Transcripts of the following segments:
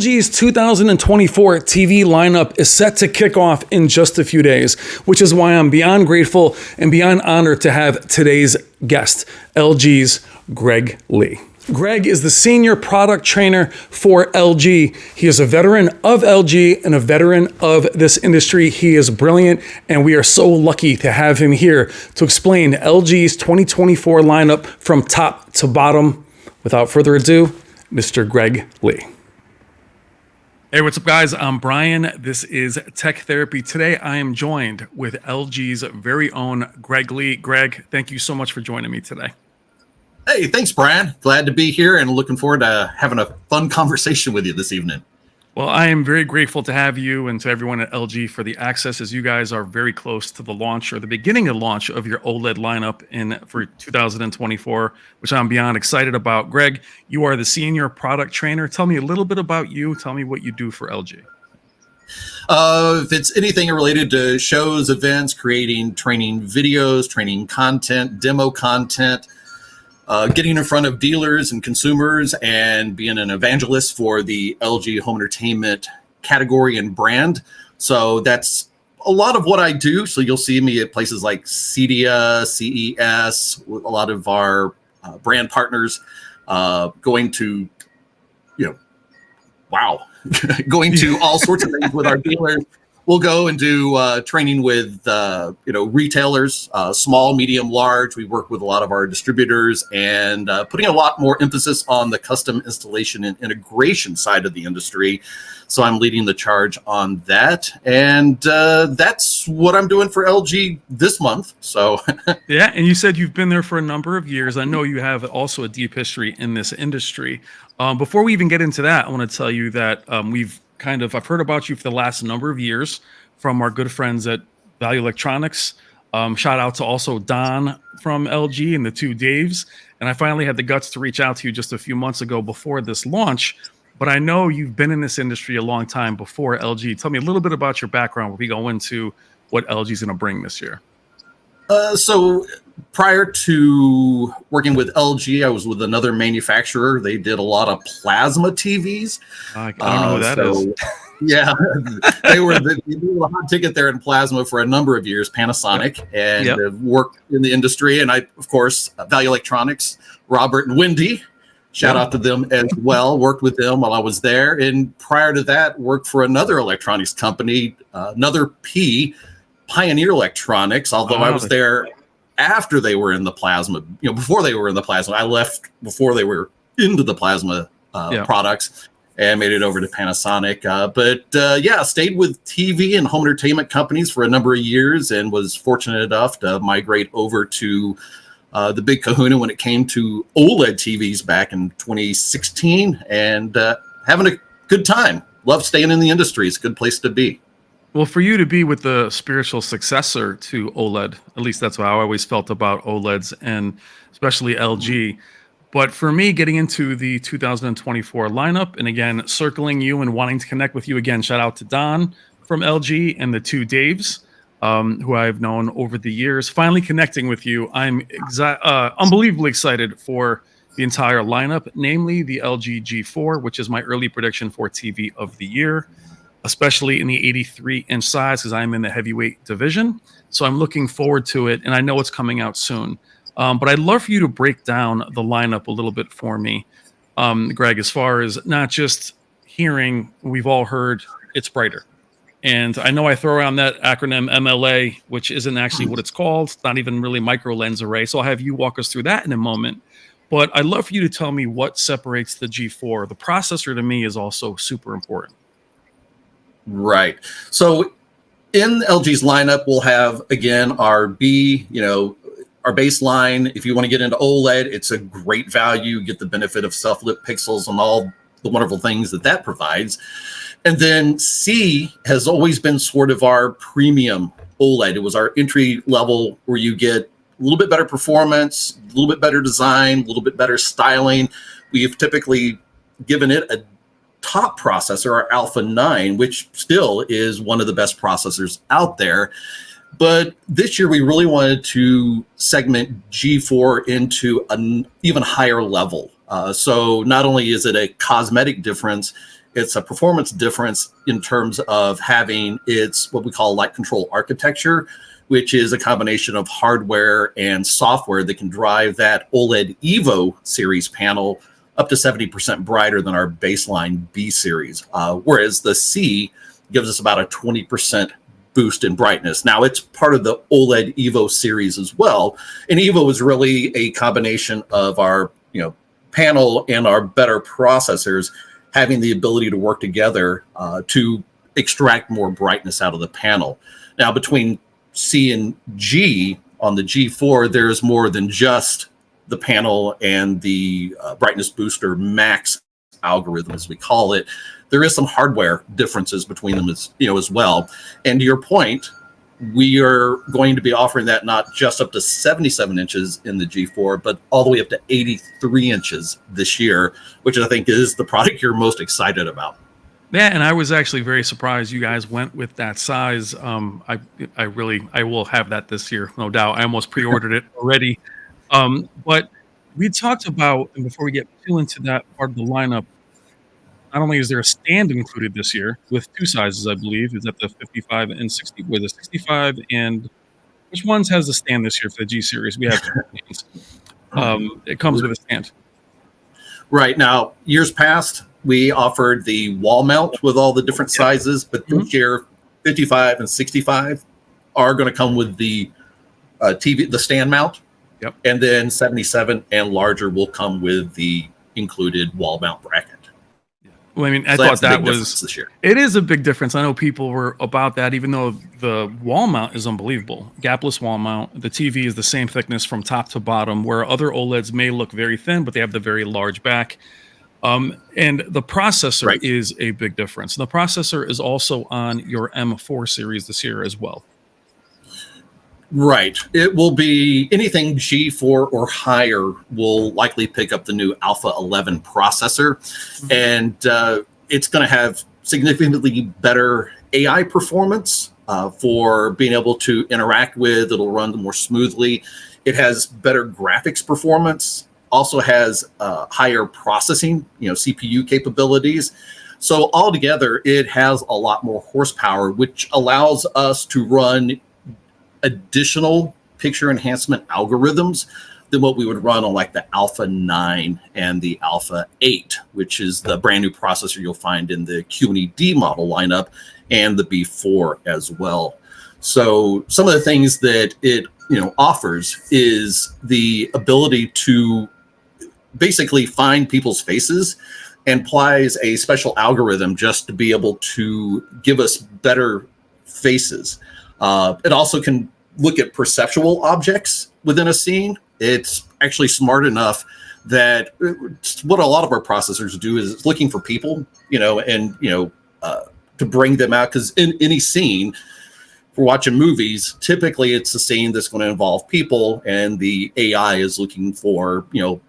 LG's 2024 TV lineup is set to kick off in just a few days, which is why I'm beyond grateful and beyond honored to have today's guest, LG's Gregg Lee. Gregg is the senior product trainer for LG. He is a veteran of LG and a veteran of this industry. He is brilliant, and we are so lucky to have him here to explain LG's 2024 lineup from top to bottom. Without further ado, Mr. Gregg Lee. Hey, what's up, guys? I'm Brian. This is Tech Therapy. Today, I am joined with LG's very own Gregg Lee. Gregg, thank you so much for joining me today. Hey, thanks, Brian. Glad to be here and looking forward to having a fun conversation with you this evening. Well, I am very grateful to have you and to everyone at LG for the access, as you guys are very close to the launch or the beginning of launch of your OLED lineup for 2024, which I'm beyond excited about. Gregg, you are the senior product trainer. Tell me a little bit about you. Tell me what you do for LG. If it's anything related to shows, events, creating training videos, training content, demo content, getting in front of dealers and consumers and being an evangelist for the LG home entertainment category and brand. So that's a lot of what I do. So you'll see me at places like CEDIA, CES, with a lot of our brand partners, going to, going to all sorts of things with our dealers. We'll go and do training with, retailers, small, medium, large. We work with a lot of our distributors and putting a lot more emphasis on the custom installation and integration side of the industry. So I'm leading the charge on that. And that's what I'm doing for LG this month. So yeah, and you said you've been there for a number of years. I know you have also a deep history in this industry. Before we even get into that, I want to tell you that I've heard about you for the last number of years from our good friends at Value Electronics. Shout out to also Don from LG and the two Daves. And I finally had the guts to reach out to you just a few months ago before this launch. But I know you've been in this industry a long time before LG. Tell me a little bit about your background before we go into what LG is going to bring this year. So prior to working with LG, I was with another manufacturer. They did a lot of plasma TVs. I don't know who that is. Yeah, they were the hot ticket there in plasma for a number of years, Panasonic, and worked in the industry. And I, of course, Value Electronics, Robert and Wendy, shout out to them as well, worked with them while I was there. And prior to that, worked for another electronics company, another P, Pioneer Electronics, although I was there after they were in the plasma, before they were in the plasma. I left before they were into the plasma products and made it over to Panasonic. Stayed with TV and home entertainment companies for a number of years and was fortunate enough to migrate over to the big kahuna when it came to OLED TVs back in 2016 and having a good time. Love staying in the industry. It's a good place to be. Well, for you to be with the spiritual successor to OLED, at least that's how I always felt about OLEDs and especially LG. But for me, getting into the 2024 lineup and again, circling you and wanting to connect with you again, shout out to Don from LG and the two Daves, who I've known over the years. Finally connecting with you, I'm unbelievably excited for the entire lineup, namely the LG G4, which is my early prediction for TV of the year, especially in the 83-inch size because I'm in the heavyweight division. So I'm looking forward to it, and I know it's coming out soon. But I'd love for you to break down the lineup a little bit for me, Gregg, as far as not just hearing, we've all heard it's brighter. And I know I throw around that acronym MLA, which isn't actually what it's called. It's not even really micro lens array. So I'll have you walk us through that in a moment. But I'd love for you to tell me what separates the G4. The processor to me is also super important. Right. So in LG's lineup, we'll have, again, our our baseline. If you want to get into OLED, it's a great value. You get the benefit of self-lit pixels and all the wonderful things that provides. And then C has always been sort of our premium OLED. It was our entry level where you get a little bit better performance, a little bit better design, a little bit better styling. We've typically given it a top processor, our Alpha 9, which still is one of the best processors out there. But this year, we really wanted to segment G4 into an even higher level. So not only is it a cosmetic difference, It's a performance difference in terms of having its what we call light control architecture, which is a combination of hardware and software that can drive that OLED Evo series panel up to 70% brighter than our baseline B series, whereas the C gives us about a 20% boost in brightness. Now, it's part of the OLED Evo series as well, and Evo is really a combination of our panel and our better processors having the ability to work together to extract more brightness out of the panel. Now, between C and G on the G4, there's more than just the panel and the brightness booster max algorithm, as we call it. There is some hardware differences between them as well. And to your point, we are going to be offering that not just up to 77 inches in the G4, but all the way up to 83 inches this year, which I think is the product you're most excited about. Yeah, and I was actually very surprised you guys went with that size. I will have that this year, no doubt. I almost pre-ordered it already. But we talked about, and before we get too into that part of the lineup, not only is there a stand included this year with two sizes, I believe, is that the 55 and 60, with the 65 and which ones has the stand this year for the G series? We have two stands. It comes with a stand. Right now, years past, we offered the wall mount with all the different sizes, but this year, 55 and 65 are going to come with the the stand mount. Yep. And then 77 and larger will come with the included wall mount bracket. Well, I mean, I thought that was this year. It is a big difference. I know people were about that, even though the wall mount is unbelievable. Gapless wall mount. The TV is the same thickness from top to bottom, where other OLEDs may look very thin, but they have the very large back. And the processor is a big difference. The processor is also on your M4 series this year as well. Right. It will be anything G4 or higher will likely pick up the new Alpha 11 processor. And it's going to have significantly better AI performance for being able to interact with. It'll run more smoothly. It has better graphics performance, also has higher processing, CPU capabilities. So altogether, it has a lot more horsepower, which allows us to run additional picture enhancement algorithms than what we would run on like the Alpha 9 and the Alpha 8, which is the brand new processor you'll find in the QNED model lineup and the B4 as well. So some of the things that it offers is the ability to basically find people's faces and applies a special algorithm just to be able to give us better faces. It also can look at perceptual objects within a scene. It's actually smart enough that what a lot of our processors do is looking for people, to bring them out. Because in any scene, if we're watching movies, typically it's a scene that's going to involve people, and the AI is looking for,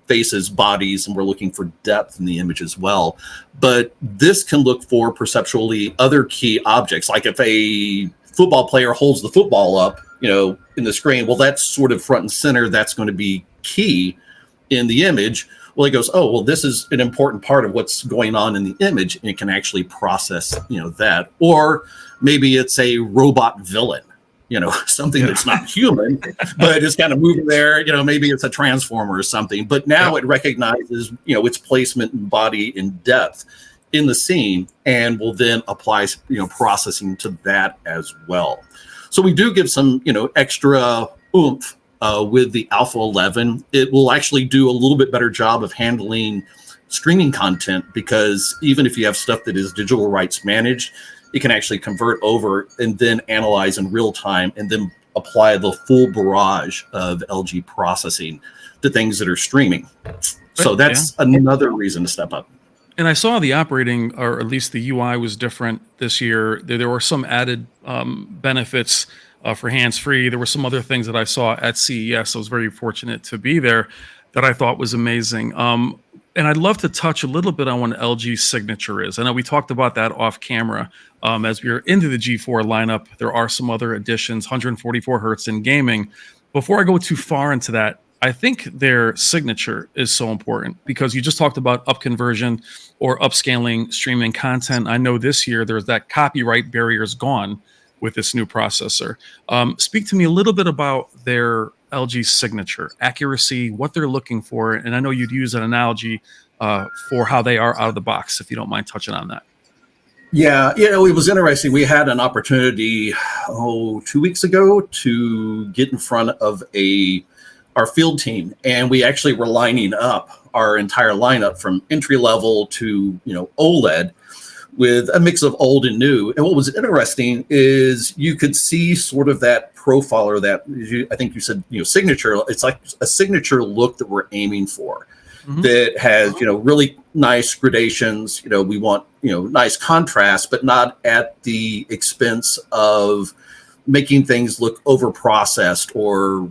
faces, bodies, and we're looking for depth in the image as well. But this can look for perceptually other key objects, like if a football player holds the football up, in the screen, well, that's sort of front and center. That's going to be key in the image. Well, he goes, oh, well, this is an important part of what's going on in the image, and it can actually process, that. Or maybe it's a robot villain, something that's not human, but it's kind of moving there. Maybe it's a transformer or something. But now it recognizes, its placement in body and depth in the scene, and will then apply, processing to that as well. So we do give some, extra oomph with the Alpha 11. It will actually do a little bit better job of handling streaming content, because even if you have stuff that is digital rights managed, it can actually convert over and then analyze in real time and then apply the full barrage of LG processing to things that are streaming. So that's another reason to step up. And I saw the operating, or at least the UI, was different this year. There were some added benefits for hands-free. There were some other things that I saw at CES. I was very fortunate to be there that I thought was amazing. And I'd love to touch a little bit on what LG's signature is. I know we talked about that off camera. As we are into the G4 lineup, there are some other additions, 144 hertz in gaming. Before I go too far into that, I think their signature is so important because you just talked about up conversion or upscaling streaming content. I know this year there's that copyright barrier is gone with this new processor. Speak to me a little bit about their LG signature, accuracy, what they're looking for. And I know you'd use an analogy for how they are out of the box, if you don't mind touching on that. Yeah, it was interesting. We had an opportunity, 2 weeks ago, to get in front of our field team, and we actually were lining up our entire lineup from entry level to OLED with a mix of old and new. And what was interesting is you could see sort of that profile, or that, I think you said, signature. It's like a signature look that we're aiming for. Mhm. That has really nice gradations. We want nice contrast, but not at the expense of making things look over processed, or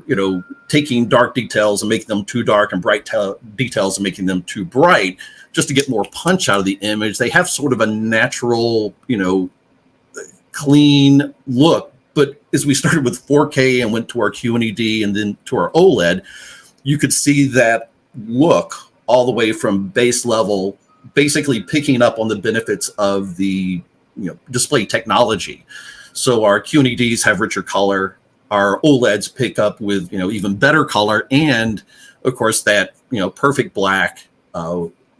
taking dark details and making them too dark, and bright details and making them too bright, just to get more punch out of the image. They have sort of a natural clean look. But as we started with 4K and went to our QNED and then to our OLED, you could see that look all the way from base level, basically picking up on the benefits of the display technology. So our QNEDs have richer color, our OLEDs pick up with even better color, and of course that perfect black,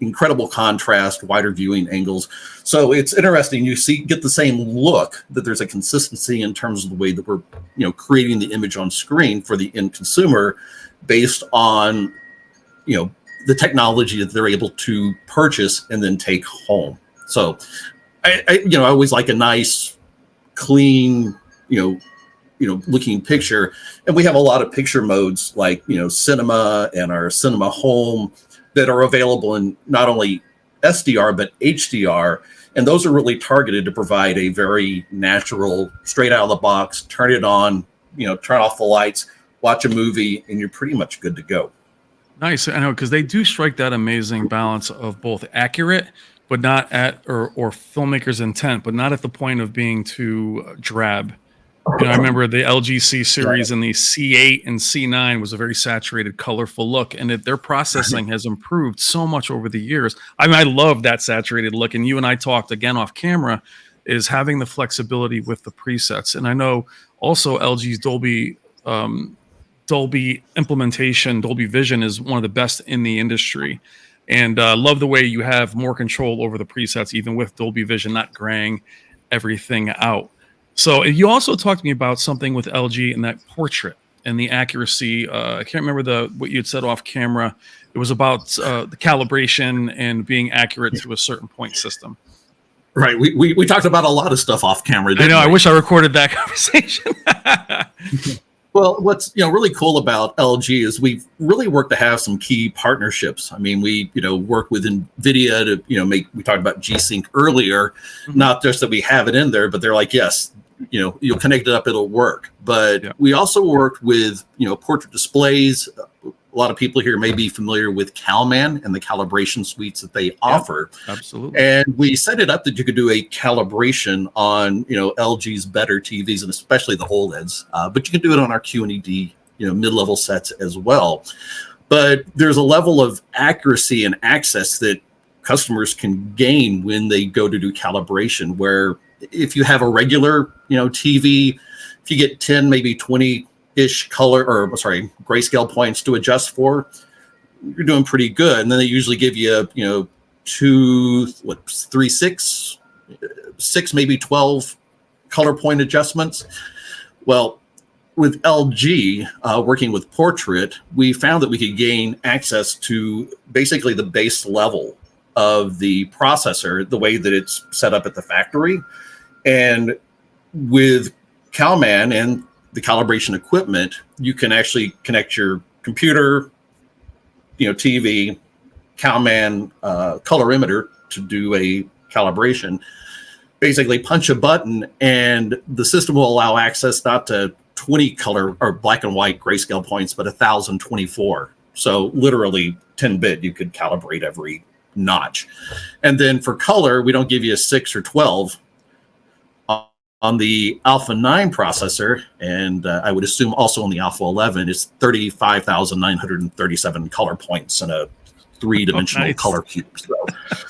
incredible contrast, wider viewing angles. So it's interesting. You get the same look, that there's a consistency in terms of the way that we're creating the image on screen for the end consumer, based on the technology that they're able to purchase and then take home. So I always like a nice, clean, looking picture. And we have a lot of picture modes like cinema and our cinema home that are available in not only SDR but HDR. And those are really targeted to provide a very natural, straight out of the box, turn it on, turn off the lights, watch a movie, and you're pretty much good to go. Nice. I know, because they do strike that amazing balance of both accurate, but not at, or filmmaker's intent, but not at the point of being too drab. I remember the LGC series and the C8 and C9 was a very saturated, colorful look, and their processing has improved so much over the years. I mean, I love that saturated look, and you and I talked again off camera, is having the flexibility with the presets. And I know also LG's Dolby implementation, Dolby Vision, is one of the best in the industry. And love the way you have more control over the presets, even with Dolby Vision, not graying everything out. So you also talked to me about something with LG and that portrait and the accuracy. I can't remember what you had said off camera. It was about the calibration and being accurate to a certain point system. Right. We talked about a lot of stuff off camera. I know. I wish I recorded that conversation. Well, what's really cool about LG is we've really worked to have some key partnerships. I mean, we work with NVIDIA to we talked about G-Sync earlier. Mm-hmm. Not just that we have it in there, but they're like, yes, you'll connect it up, it'll work. But we also worked with portrait displays. A lot of people here may be familiar with CalMan and the calibration suites that they offer. Absolutely. And we set it up that you could do a calibration on, LG's better TVs, and especially the OLEDs. But you can do it on our QNED, mid-level sets as well. But there's a level of accuracy and access that customers can gain when they go to do calibration, where if you have a regular, TV, if you get 10, maybe 20 grayscale points to adjust for, you're doing pretty good. And then they usually give you six, maybe 12 color point adjustments. Well, with LG working with portrait, we found that we could gain access to basically the base level of the processor, the way that it's set up at the factory. And with CalMan and the calibration equipment, you can actually connect your computer, TV, CalMan colorimeter to do a calibration. Basically punch a button and the system will allow access not to 20 color or black and white grayscale points, but 1024. So literally 10-bit, you could calibrate every notch. And then for color, we don't give you a 6 or 12. On the Alpha 9 processor, and I would assume also on the Alpha 11, it's 35,937 color points in a three-dimensional Nice. color cube, so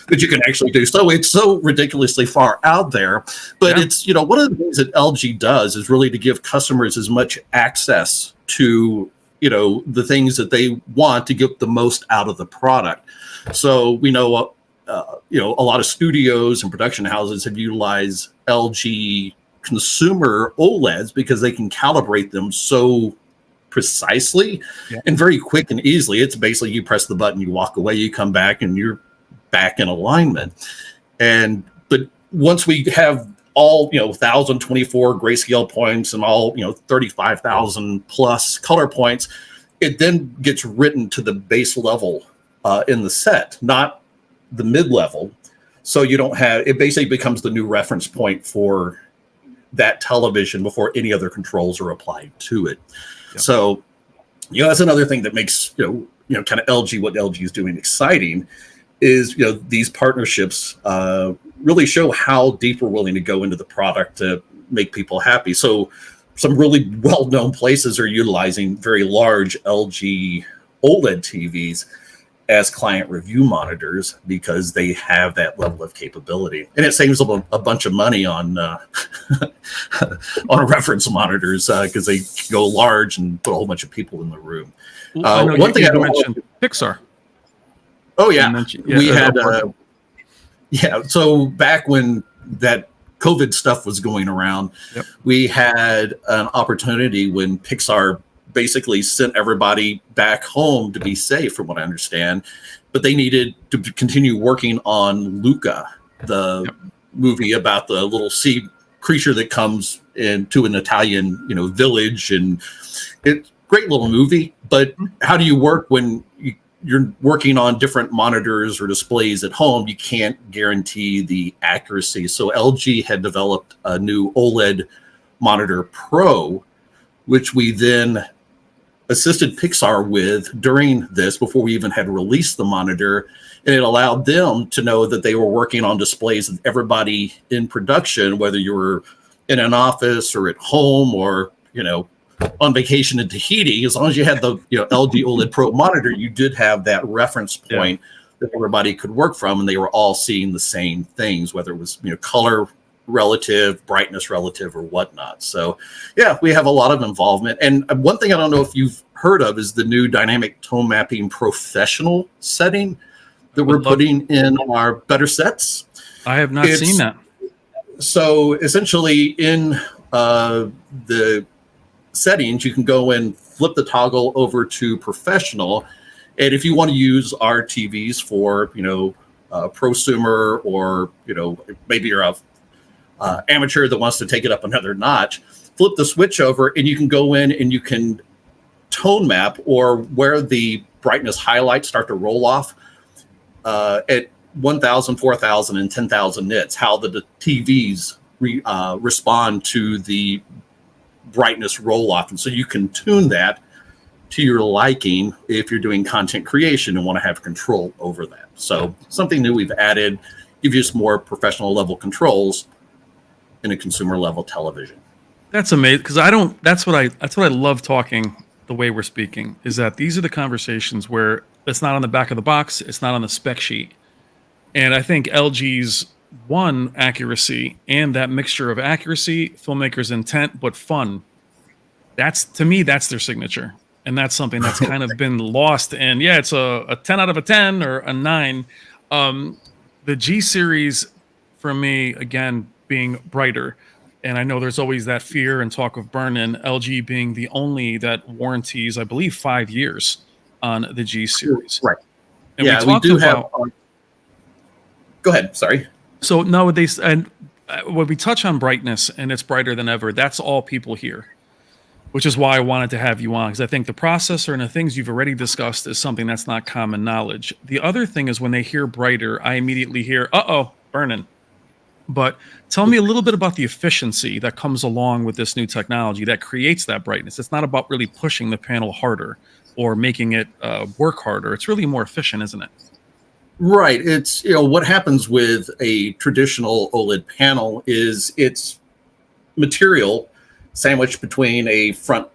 that you can actually do. So it's so ridiculously far out there, but it's, one of the things that LG does is really to give customers as much access to, the things that they want to get the most out of the product. So we know, a lot of studios and production houses have utilized LG consumer OLEDs because they can calibrate them so precisely and very quick and easily. It's basically you press the button, you walk away, you come back, and you're back in alignment. But once we have all 1,024 grayscale points and all 35,000 plus color points, it then gets written to the base level in the set, not the mid level. So you don't have it. Basically becomes the new reference point for that television before any other controls are applied to it. So, that's another thing that makes, kind of LG, what LG is doing exciting is, these partnerships really show how deep we're willing to go into the product to make people happy. So some really well-known places are utilizing very large LG OLED TVs as client review monitors because they have that level of capability, and it saves them a bunch of money on on reference monitors because they go large and put a whole bunch of people in the room. One thing I mentioned, Pixar. Oh yeah, we had So back when that COVID stuff was going around, we had an opportunity when Pixar basically sent everybody back home to be safe, from what I understand, but they needed to continue working on Luca, the movie about the little sea creature that comes into an Italian, village, and it's a great little movie. But how do you work when you're working on different monitors or displays at home? You can't guarantee the accuracy. So LG had developed a new OLED Monitor Pro, which we then assisted Pixar with during this before we even had released the monitor. And it allowed them to know that they were working on displays that everybody in production, whether you were in an office or at home or, on vacation in Tahiti, as long as you had the LG OLED Pro monitor, you did have that reference point that everybody could work from. And they were all seeing the same things, whether it was, color relative, brightness relative, or whatnot. So we have a lot of involvement. And one thing I don't know if you've heard of is the new dynamic tone mapping professional setting that we're putting in our better sets. I have not seen that. So essentially in the settings, you can go and flip the toggle over to professional. And if you want to use our TVs for, prosumer, or, maybe you're a amateur that wants to take it up another notch, flip the switch over and you can go in and you can tone map, or where the brightness highlights start to roll off at 1,000, 4,000, and 10,000 nits, how the TVs respond to the brightness roll off. And so you can tune that to your liking if you're doing content creation and want to have control over that. So something new we've added, give you some more professional level controls in a consumer level television. That's amazing, because that's what I love talking the way we're speaking, is that these are the conversations where it's not on the back of the box, it's not on the spec sheet. And I think LG's accuracy, and that mixture of accuracy, filmmaker's intent, but fun. To me, that's their signature. And that's something that's kind of been lost. And it's a 10 out of a 10 or a 9. The G series, for me, again, being brighter. And I know there's always that fear and talk of burn-in, LG being the only that warranties, I believe, 5 years on the G series. Right. And we do have. Go ahead. Sorry. So nowadays, and when we touch on brightness and it's brighter than ever, that's all people hear, which is why I wanted to have you on, because I think the processor and the things you've already discussed is something that's not common knowledge. The other thing is when they hear brighter, I immediately hear, burn-in. But tell me a little bit about the efficiency that comes along with this new technology that creates that brightness. It's not about really pushing the panel harder or making it work harder. It's really more efficient, isn't it? Right. It's, what happens with a traditional OLED panel is it's material sandwiched between a front,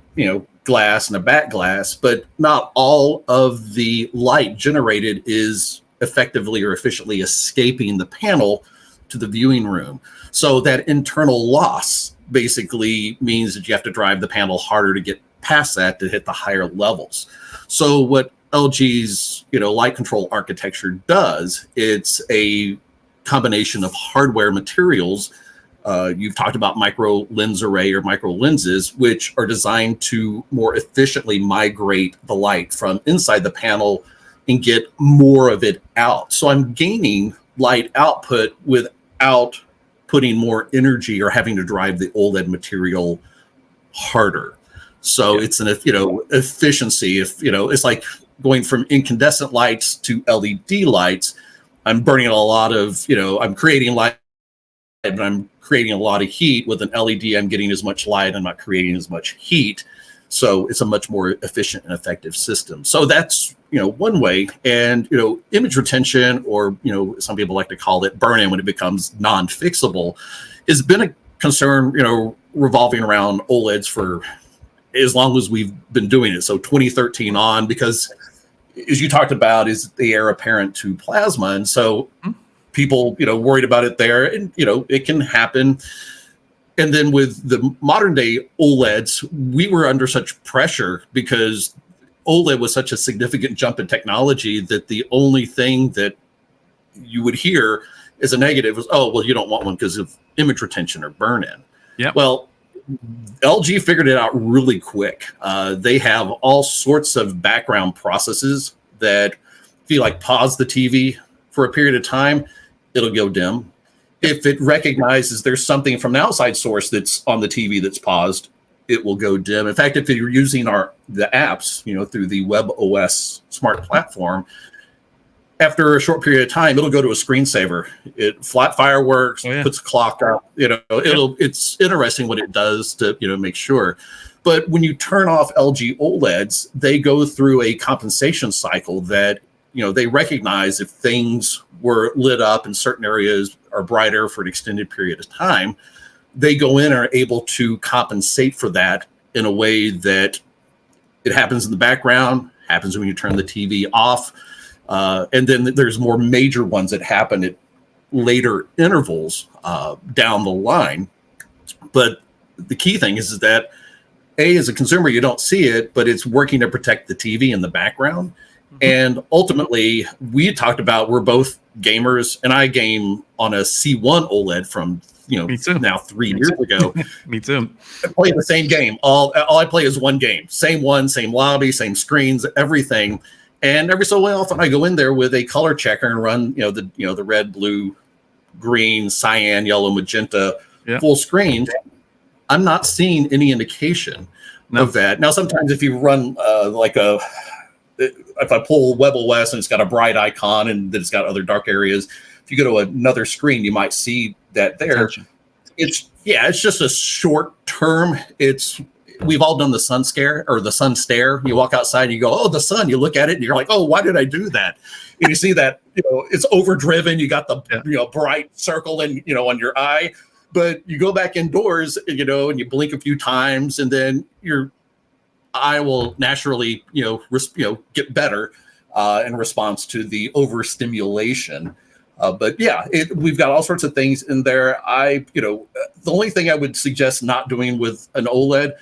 glass and a back glass, but not all of the light generated is effectively or efficiently escaping the panel to the viewing room. So that internal loss basically means that you have to drive the panel harder to get past that to hit the higher levels. So what LG's light control architecture does, it's a combination of hardware materials. You've talked about micro lens array or micro lenses, which are designed to more efficiently migrate the light from inside the panel and get more of it out. So I'm gaining light output without putting more energy or having to drive the OLED material harder. So it's an efficiency. It's like going from incandescent lights to LED lights. I'm burning a lot of I'm creating light, but I'm creating a lot of heat. With an LED, I'm getting as much light, I'm not creating as much heat. So it's a much more efficient and effective system. So that's one way. And image retention, or some people like to call it burn-in when it becomes non-fixable, has been a concern revolving around OLEDs for as long as we've been doing it. So 2013 on, because as you talked about, is the heir apparent to plasma, and so people worried about it there, and it can happen. And then with the modern day OLEDs, we were under such pressure because OLED was such a significant jump in technology that the only thing that you would hear as a negative was, oh, well, you don't want one because of image retention or burn-in. Yeah. Well, LG figured it out really quick. They have all sorts of background processes that if you pause the TV for a period of time, it'll go dim. If it recognizes there's something from an outside source that's on the TV that's paused, it will go dim. In fact, if you're using the apps, through the WebOS smart platform, after a short period of time, it'll go to a screensaver. It flat fireworks, puts a clock up. It's interesting what it does to make sure. But when you turn off LG OLEDs, they go through a compensation cycle that they recognize if things were lit up in certain areas are brighter for an extended period of time, they go in and are able to compensate for that in a way that it happens in the background, happens when you turn the TV off. And then there's more major ones that happen at later intervals down the line. But the key thing is that, as a consumer, you don't see it, but it's working to protect the TV in the background. And ultimately, we talked about, we're both gamers, and I game on a C1 OLED from now 3 years ago. Me too. I play the same game. All I play is one game, same lobby, same screens, everything. And every so often, I go in there with a color checker and run the red, blue, green, cyan, yellow, magenta full screen. I'm not seeing any indication of that. Now, sometimes if you run if I pull WebOS and it's got a bright icon and then it's got other dark areas, if you go to another screen, you might see that there. It's just a short term. We've all done the sun scare or the sun stare. You walk outside and you go, oh, the sun. You look at it and you're like, oh, why did I do that? And you see that it's overdriven. You got the bright circle and on your eye, but you go back indoors, and you blink a few times, and then your eye will naturally get better in response to the overstimulation. But we've got all sorts of things in there. The only thing I would suggest not doing with an OLED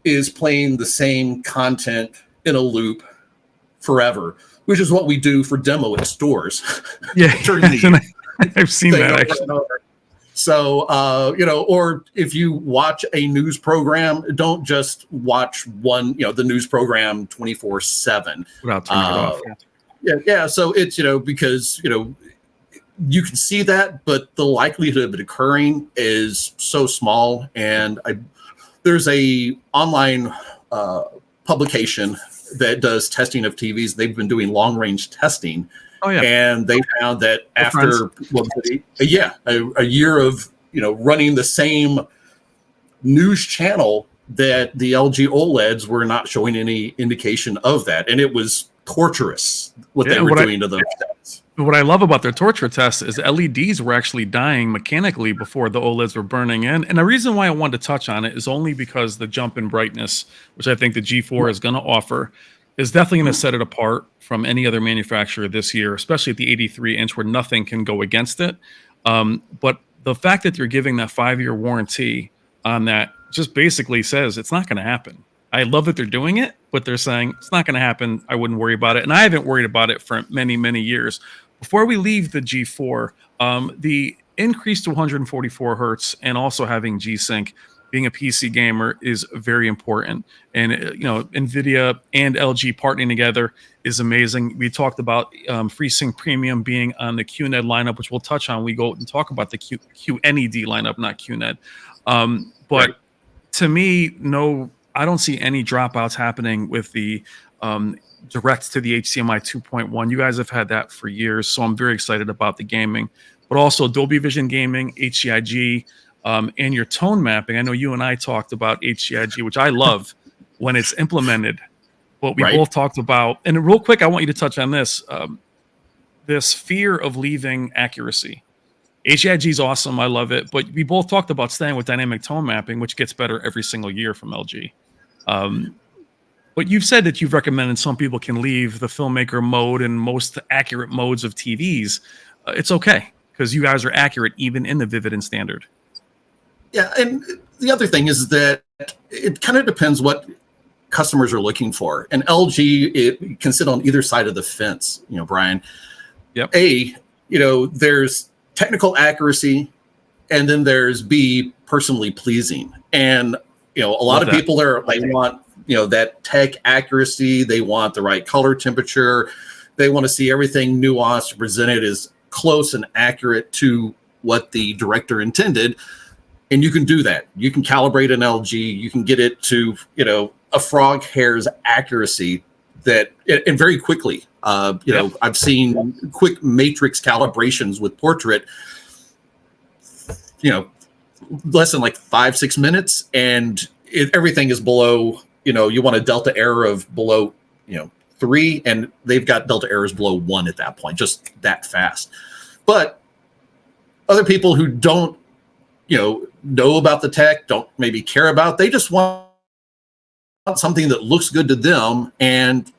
is playing the same content in a loop forever, which is what we do for demo at stores. Yeah, I've seen that actually. So, or if you watch a news program, don't just watch the news program 24/7. Without turning it off. So it's, because, you can see that, but the likelihood of it occurring is so small. And there's a online publication that does testing of TVs. They've been doing long range testing. Oh, yeah. And they found that after a year of running the same news channel, that the LG OLEDs were not showing any indication of that, and it was torturous what they were doing to those tests. But what I love about their torture tests is LEDs were actually dying mechanically before the OLEDs were burning in. And the reason why I wanted to touch on it is only because the jump in brightness, which I think the G4 is going to offer, is definitely going to set it apart from any other manufacturer this year, especially at the 83 inch where nothing can go against it. But the fact that you're giving that 5-year warranty on that just basically says it's not going to happen. I love that they're doing it, but they're saying it's not going to happen. I wouldn't worry about it. And I haven't worried about it for many, many years. Before we leave the G4, the increase to 144 hertz and also having G-Sync, being a PC gamer, is very important. And NVIDIA and LG partnering together is amazing. We talked about FreeSync Premium being on the QNED lineup, which we'll touch on. We go and talk about the QNED lineup, not QNED. But right. To me, no, I don't see any dropouts happening with the direct to the HDMI 2.1. You guys have had that for years, so I'm very excited about the gaming, but also Dolby Vision gaming, HCIG, and your tone mapping. I know you and I talked about HCIG, which I love when it's implemented, but we both talked about, and real quick, I want you to touch on this, this fear of leaving accuracy. HCIG is awesome. I love it, but we both talked about staying with dynamic tone mapping, which gets better every single year from LG. But you've said that you've recommended some people can leave the filmmaker mode and most accurate modes of TVs. It's okay because you guys are accurate even in the Vivid and Standard. Yeah, and the other thing is that it kind of depends what customers are looking for. And LG, it can sit on either side of the fence, Brian. Yep. There's technical accuracy, and then there's B, personally pleasing. And a lot of people they want that tech accuracy. They want the right color temperature. They want to see everything nuanced, presented as close and accurate to what the director intended. And you can do that. You can calibrate an LG. You can get it to, a frog hair's accuracy and very quickly. I've seen quick matrix calibrations with portrait, less than like 5-6 minutes. And everything is below, you want a delta error of below, 3, and they've got delta errors below 1 at that point, just that fast. But other people who don't, know about the tech, don't maybe care about, they just want something that looks good to them, and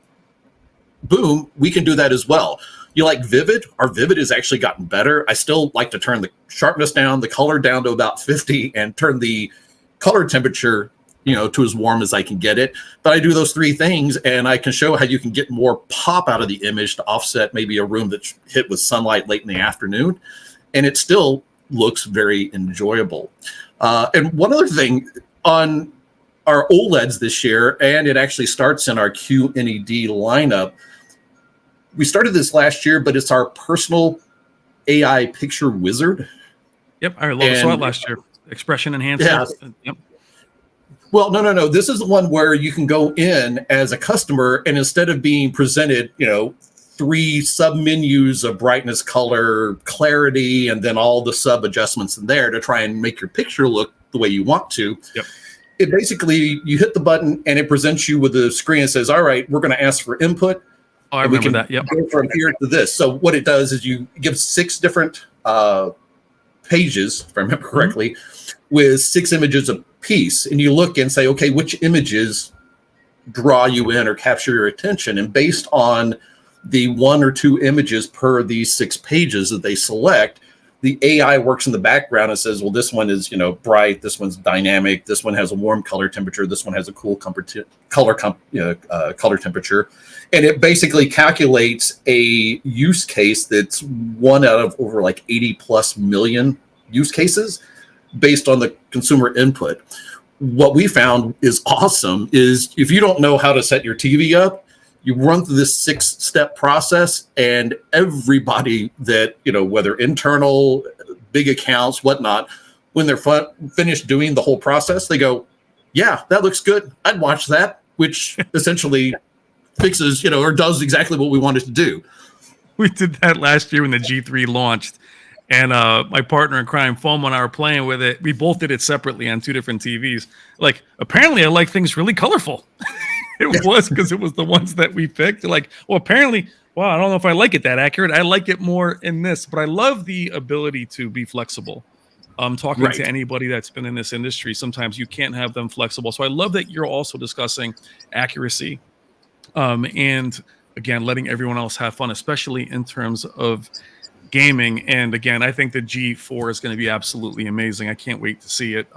boom, we can do that as well. You like Vivid? Our Vivid has actually gotten better. I still like to turn the sharpness down, the color down to about 50, and turn the color temperature to as warm as I can get it. But I do those 3 things, and I can show how you can get more pop out of the image to offset maybe a room that's hit with sunlight late in the afternoon, and it still looks very enjoyable. And one other thing on our OLEDs this year, and it actually starts in our QNED lineup. We started this last year, but it's our personal AI picture wizard. Yep, I saw it last year. Expression enhancer. Yeah. Yep. Well, no. This is the one where you can go in as a customer, and instead of being presented, 3 sub menus of brightness, color, clarity, and then all the sub adjustments in there to try and make your picture look the way you want to. Yep. It basically, you hit the button and it presents you with a screen that says, all right, we're going to ask for input. Oh, I remember that. Yep. Go from here to this. So what it does is you give 6 different pages, if I remember correctly, with 6 images a piece. And you look and say, okay, which images draw you in or capture your attention? And based on the 1 or 2 images per these 6 pages that they select, the AI works in the background and says, well, this one is, bright. This one's dynamic. This one has a warm color temperature. This one has a cool color temperature. And it basically calculates a use case that's one out of over like 80 plus million use cases based on the consumer input. What we found is awesome is if you don't know how to set your TV up, you run through this 6-step process, and everybody that, whether internal, big accounts, whatnot, when they're finished doing the whole process, they go, yeah, that looks good. I'd watch that, which essentially fixes, or does exactly what we wanted to do. We did that last year when the G3 launched, and my partner in crime, Fomo, and I were playing with it. We both did it separately on 2 different TVs. Like, apparently I like things really colorful. It was because it was the ones that we picked. Like, well, apparently well, I don't know if I like it that accurate. I like it more in this, but I love the ability to be flexible. Talking to Right. anybody that's been in this industry, sometimes you can't have them flexible. So I love that you're also discussing accuracy, and again, letting everyone else have fun, especially in terms of gaming. And again, I think the G4 is going to be absolutely amazing. I can't wait to see it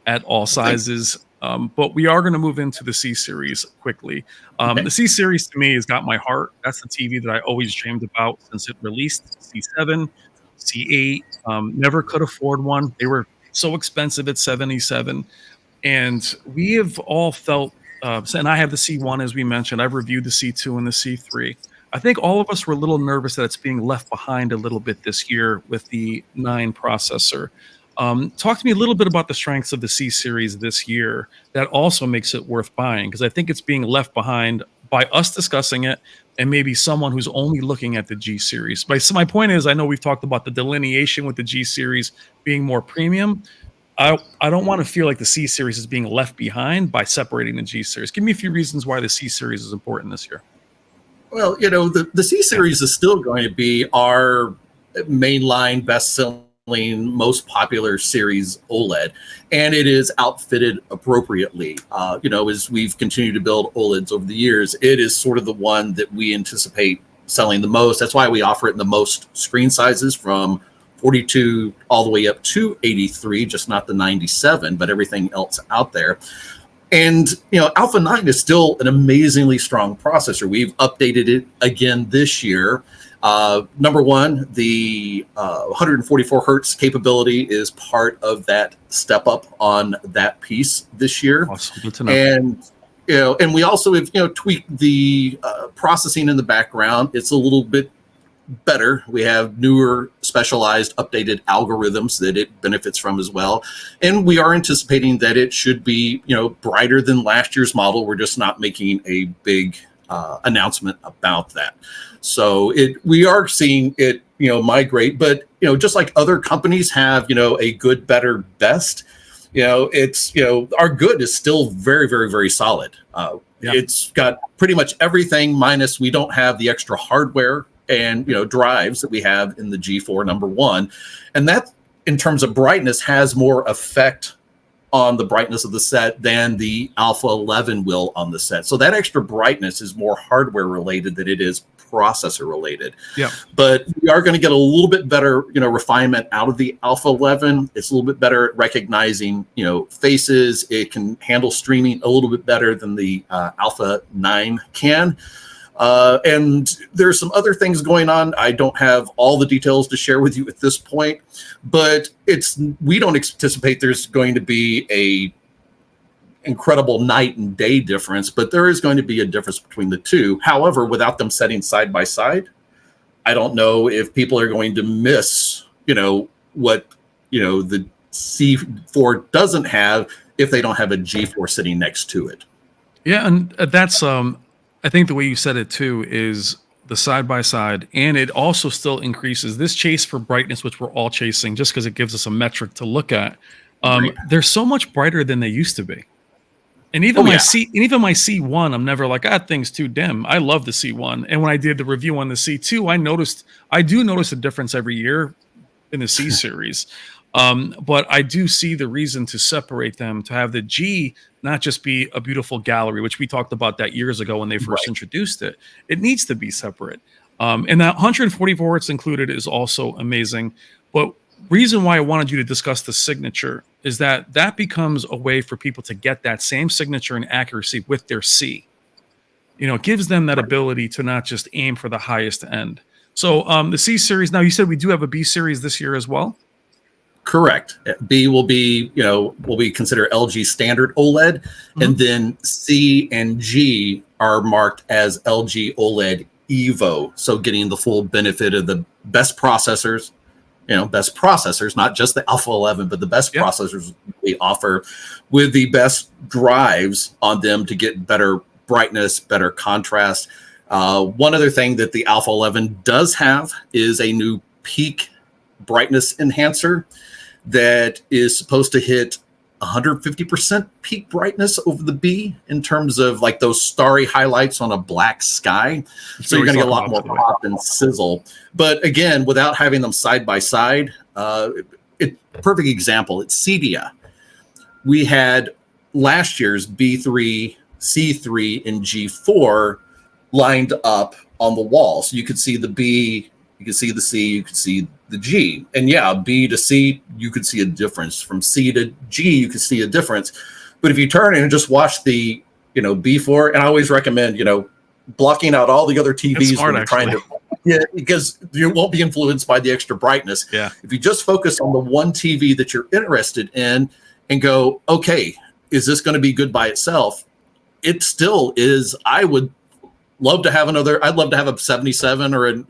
at all Thank sizes. But we are going to move into the C series quickly. Okay. The C series to me has got my heart. That's the TV that I always dreamed about since it released. C7, C8. Never could afford one. They were so expensive at 77, and we have all felt, and I have the C1, as we mentioned. I've reviewed the C2 and the C3. I think all of us were a little nervous that it's being left behind a little bit this year with the 9 processor. Talk to me a little bit about the strengths of the C series this year that also makes it worth buying, because I think it's being left behind by us discussing it and maybe someone who's only looking at the G series. So my point is, I know we've talked about the delineation with the G series being more premium. I don't want to feel like the C series is being left behind by separating the G series. Give me a few reasons why the C series is important this year. Well, the C series is still going to be our mainline, best-selling, most popular series OLED, and it is outfitted appropriately. As we've continued to build OLEDs over the years, it is sort of the one that we anticipate selling the most. That's why we offer it in the most screen sizes, from 42 all the way up to 83, just not the 97, but everything else out there. And Alpha 9 is still an amazingly strong processor. We've updated it again this year. Number one, the 144 hertz capability is part of that step up on that piece this year. Awesome. Good to know. And we also have tweaked the processing in the background. It's a little bit better. We have newer, specialized, updated algorithms that it benefits from as well. And we are anticipating that it should be, brighter than last year's model. We're just not making a big announcement about that. So we are seeing it, migrate. But, just like other companies have, a good, better, best, it's, our good is still very, very, very solid. It's got pretty much everything, minus we don't have the extra hardware and drives that we have in the G4 number 1, and that in terms of brightness has more effect on the brightness of the set than the Alpha 11 will on the set. So that extra brightness is more hardware related than it is processor related. Yeah. But we are going to get a little bit better refinement out of the Alpha 11. It's a little bit better at recognizing faces. It can handle streaming a little bit better than the Alpha 9 can. And there's some other things going on. I don't have all the details to share with you at this point, but we don't anticipate there's going to be a incredible night and day difference, but there is going to be a difference between the two. However, without them setting side by side, I don't know if people are going to miss, what, the C4 doesn't have if they don't have a G4 sitting next to it. Yeah, and that's I think the way you said it too is the side by side, and it also still increases this chase for brightness, which we're all chasing just because it gives us a metric to look at. Right. They're so much brighter than they used to be. And even my C1, I'm never like, that thing's too dim. I love the C1. And when I did the review on the C2, I do notice a difference every year in the C series. But I do see the reason to separate them, to have the G not just be a beautiful gallery, which we talked about that years ago when they first introduced it. It needs to be separate. And that 144 hertz included is also amazing. But reason why I wanted you to discuss the signature is that becomes a way for people to get that same signature and accuracy with their C. It gives them that ability to not just aim for the highest end. So the C series, now you said we do have a B series this year as well? Correct. B will be, will be considered LG standard OLED, and then C and G are marked as LG OLED Evo. So getting the full benefit of the best processors, not just the Alpha 11, but the best processors we offer with the best drives on them to get better brightness, better contrast. One other thing that the Alpha 11 does have is a new peak brightness enhancer that is supposed to hit 150% peak brightness over the B in terms of like those starry highlights on a black sky. So you're going to get a lot more pop and sizzle. But again, without having them side by side, perfect example, it's Cedia. We had last year's B3, C3, and G4 lined up on the wall. So you could see the B, you could see the C, you could see the G. And yeah, B to C, you could see a difference. From C to G, you could see a difference. But if you turn and just watch the, B4, and I always recommend, blocking out all the other TVs when you're trying to, because you won't be influenced by the extra brightness. Yeah. If you just focus on the one TV that you're interested in and go, okay, is this going to be good by itself? It still is. I'd love to have a 77 or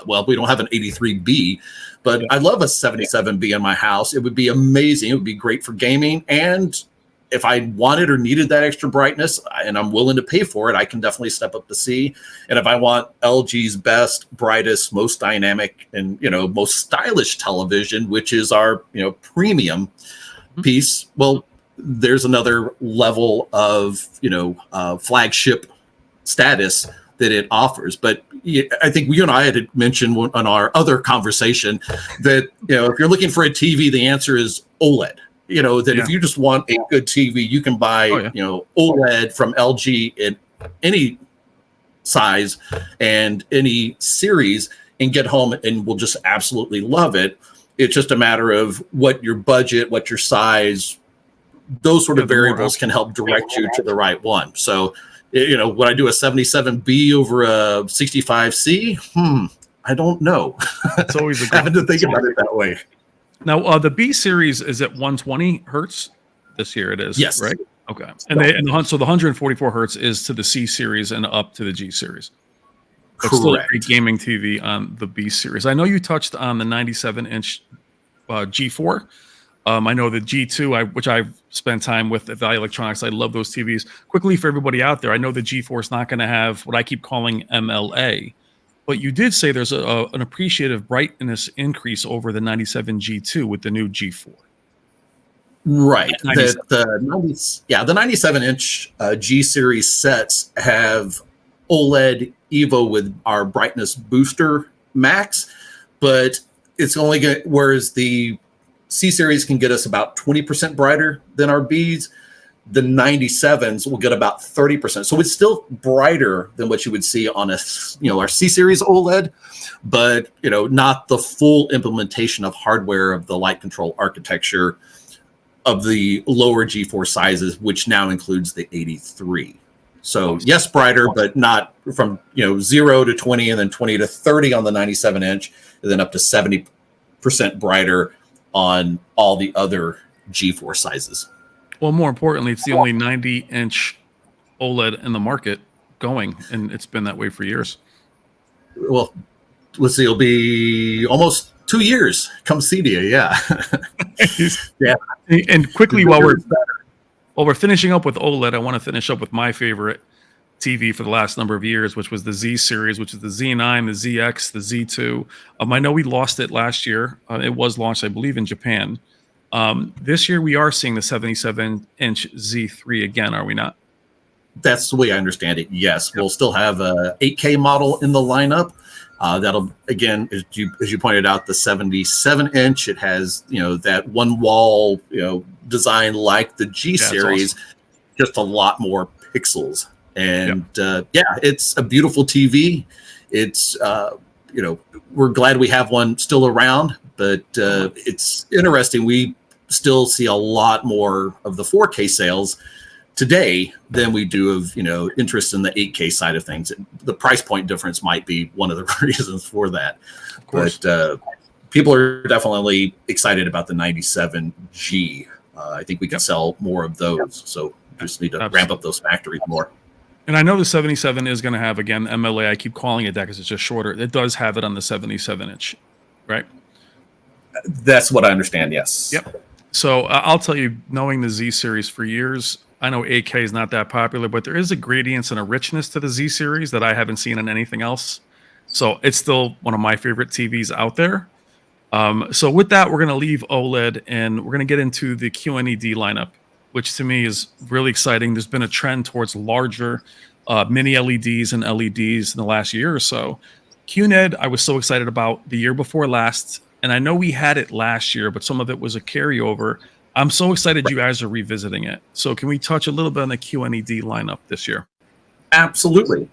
well, we don't have an 83B, but I'd love a 77B in my house. It would be amazing. It would be great for gaming. And if I wanted or needed that extra brightness and I'm willing to pay for it, I can definitely step up to C. And if I want LG's best, brightest, most dynamic, and, most stylish television, which is our, premium piece, well, there's another level of, flagship status that it offers. But I think you and I had mentioned on our other conversation that, if you're looking for a TV, the answer is OLED. If you just want a good TV, you can buy, OLED from LG in any size and any series and get home and will just absolutely love it. It's just a matter of what your budget, what your size, those sort of variables can help direct you to the right one. So, would I do a 77B over a 65C? I don't know. It's always a having to think about it that way. Now, the B series is at 120 hertz this year. It is, yes, right? Okay, and so the 144 hertz is to the C series and up to the G series. But correct. Still a great gaming TV on the B series. I know you touched on the 97-inch G4. I know the G2, which I've spent time with at Value Electronics. I love those TVs. Quickly for everybody out there, I know the G4 is not going to have what I keep calling MLA, but you did say there's an appreciative brightness increase over the 97 G2 with the new G4. Right. The 97-inch G series sets have OLED Evo with our brightness booster max, but it's only going, whereas the C series can get us about 20% brighter than our Bs. The 97s will get about 30%. So it's still brighter than what you would see on our C series OLED, but not the full implementation of hardware of the light control architecture of the lower G4 sizes, which now includes the 83. So yes, brighter, but not from 0 to 20 and then 20 to 30 on the 97-inch, and then up to 70% brighter on all the other G4 sizes. Well, more importantly, it's the only 90-inch OLED in the market going, and it's been that way for years. Well, let's see, it'll be almost 2 years come Cedia, yeah. Yeah. And quickly, while we're finishing up with OLED, I want to finish up with my favorite TV for the last number of years, which was the Z series, which is the Z9, the ZX, the Z2. I know we lost it last year. It was launched, I believe, in Japan. This year, we are seeing the 77-inch Z3 again, are we not? That's the way I understand it, yes. Yep. We'll still have a 8K model in the lineup. That'll, again, as you pointed out, the 77-inch. It has, that one wall, design like the G series, awesome. Just a lot more pixels. And it's a beautiful TV. It's, we're glad we have one still around, but it's interesting. We still see a lot more of the 4K sales today than we do of, interest in the 8K side of things. The price point difference might be one of the reasons for that. But people are definitely excited about the 97G. I think we can sell more of those. So just need to ramp up those factories more. And I know the 77 is going to have, again, MLA. I keep calling it that because it's just shorter. It does have it on the 77-inch, right? That's what I understand, yes. Yep. So I'll tell you, knowing the Z series for years, I know 8K is not that popular, but there is a gradients and a richness to the Z series that I haven't seen in anything else. So it's still one of my favorite TVs out there. So with that, we're going to leave OLED and we're going to get into the QNED lineup, which to me is really exciting. There's been a trend towards larger mini LEDs and LEDs in the last year or so. QNED, I was so excited about the year before last, and I know we had it last year, but some of it was a carryover. I'm so excited you guys are revisiting it. So can we touch a little bit on the QNED lineup this year? Absolutely.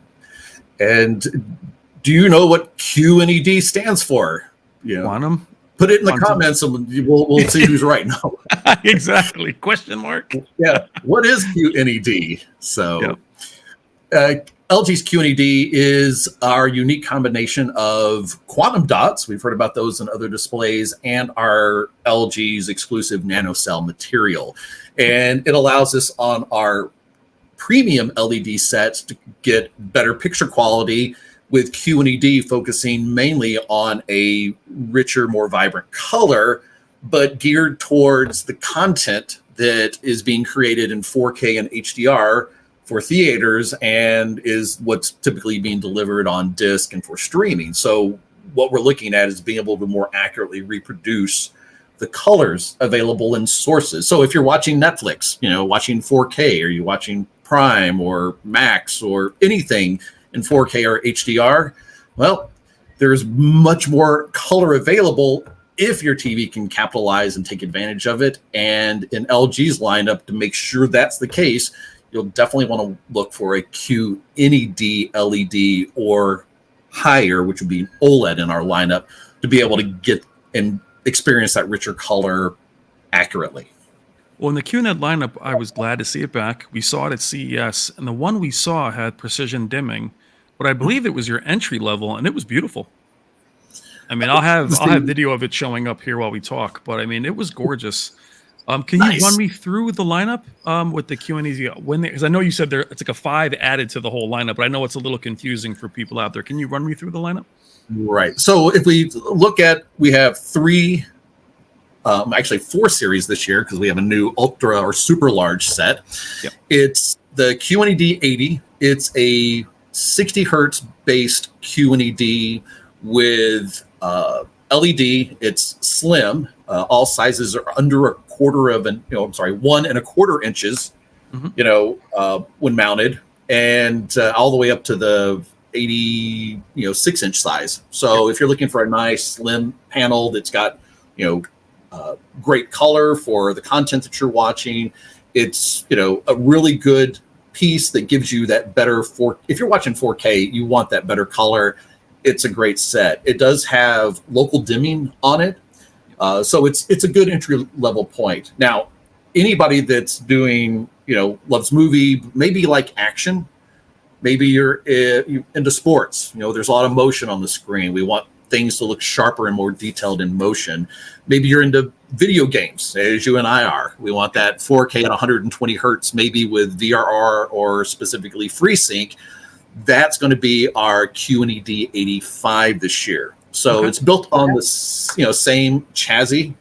And do you know what QNED stands for? Quantum? Put it in the comments and we'll see who's right. No. Exactly. Question mark. Yeah. What is QNED? So LG's QNED is our unique combination of quantum dots. We've heard about those in other displays, and our LG's exclusive nanocell material. And it allows us on our premium LED sets to get better picture quality, with QNED focusing mainly on a richer, more vibrant color, but geared towards the content that is being created in 4K and HDR for theaters and is what's typically being delivered on disc and for streaming. So what we're looking at is being able to more accurately reproduce the colors available in sources. So if you're watching Netflix, watching 4K, or you're watching Prime or Max or anything in 4K or HDR, well, there's much more color available if your TV can capitalize and take advantage of it. And in LG's lineup, to make sure that's the case, you'll definitely want to look for a QNED LED or higher, which would be OLED in our lineup, to be able to get and experience that richer color accurately. Well, in the QNED lineup, I was glad to see it back. We saw it at CES, and the one we saw had precision dimming, but I believe it was your entry level, and it was beautiful. I mean, I'll have video of it showing up here while we talk, but I mean, it was gorgeous. Can you run me through the lineup with the QNED? Because I know you said it's like a 5 added to the whole lineup, but I know it's a little confusing for people out there. Can you run me through the lineup? Right. So if we look at, we have actually 4 series this year, because we have a new ultra or super large set. Yep. It's the QNED 80. It's a 60 hertz based QNED with LED. It's slim. All sizes are under 1 1/4 inches, when mounted, and all the way up to the 86-inch size. So if you're looking for a nice slim panel that's got, great color for the content that you're watching, it's, a really good piece that gives you that better if you're watching 4K, you want that better color. It's a great set. It does have local dimming on it. So it's a good entry level point. Now, anybody that's doing, loves movie, maybe like action, maybe you're into sports, there's a lot of motion on the screen. We want things to look sharper and more detailed in motion. Maybe you're into video games, as you and I are. We want that 4K at 120 hertz, maybe with VRR or specifically FreeSync. That's going to be our QNED 85 this year. So it's built on the same chassis.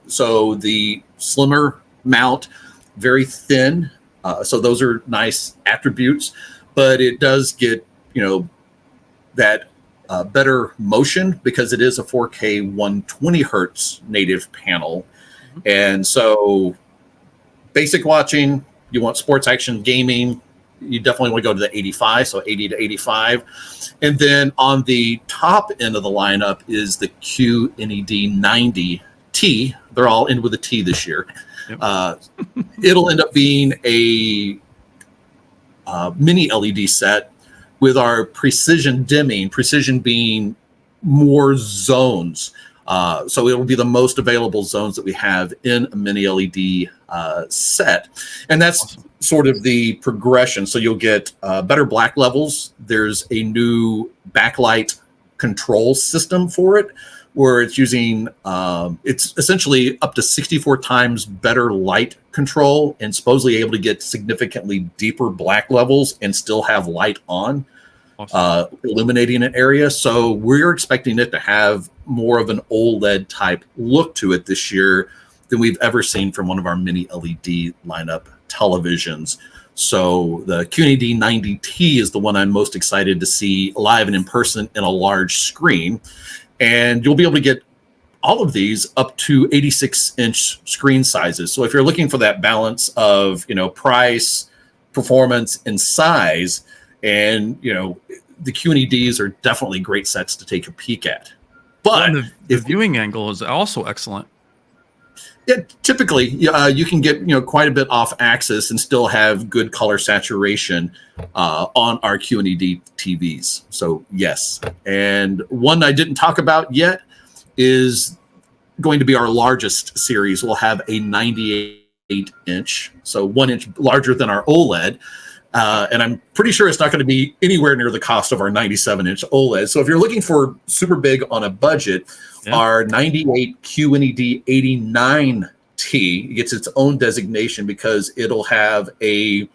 So the slimmer mount, very thin. So those are nice attributes, but it does get that better motion because it is a 4K 120 hertz native panel. And so basic watching, you want sports, action, gaming, you definitely want to go to the 85, so 80 to 85. And then on the top end of the lineup is the QNED 90T. They're all in with a T this year. Yep. It'll end up being a mini LED set with our precision dimming, precision being more zones. So it'll be the most available zones that we have in a mini LED set. And that's sort of the progression. So you'll get better black levels. There's a new backlight control system for it, where it's using, it's essentially up to 64 times better light control and supposedly able to get significantly deeper black levels and still have light on. Awesome. Illuminating an area. So we're expecting it to have more of an OLED type look to it this year than we've ever seen from one of our mini LED lineup televisions. So the QNED 90T is the one I'm most excited to see live and in person in a large screen. And you'll be able to get all of these up to 86-inch screen sizes. So if you're looking for that balance of, price, performance, and size, and, the QNEDs are definitely great sets to take a peek at. But well, the viewing angle is also excellent. Yeah, typically, you can get quite a bit off axis and still have good color saturation on our QNED TVs. So yes, and one I didn't talk about yet is going to be our largest series. We'll have a 98-inch, so 1 inch larger than our OLED. And I'm pretty sure it's not going to be anywhere near the cost of our 97-inch OLED. So if you're looking for super big on a budget, our 98 QNED 89T gets its own designation because it'll have a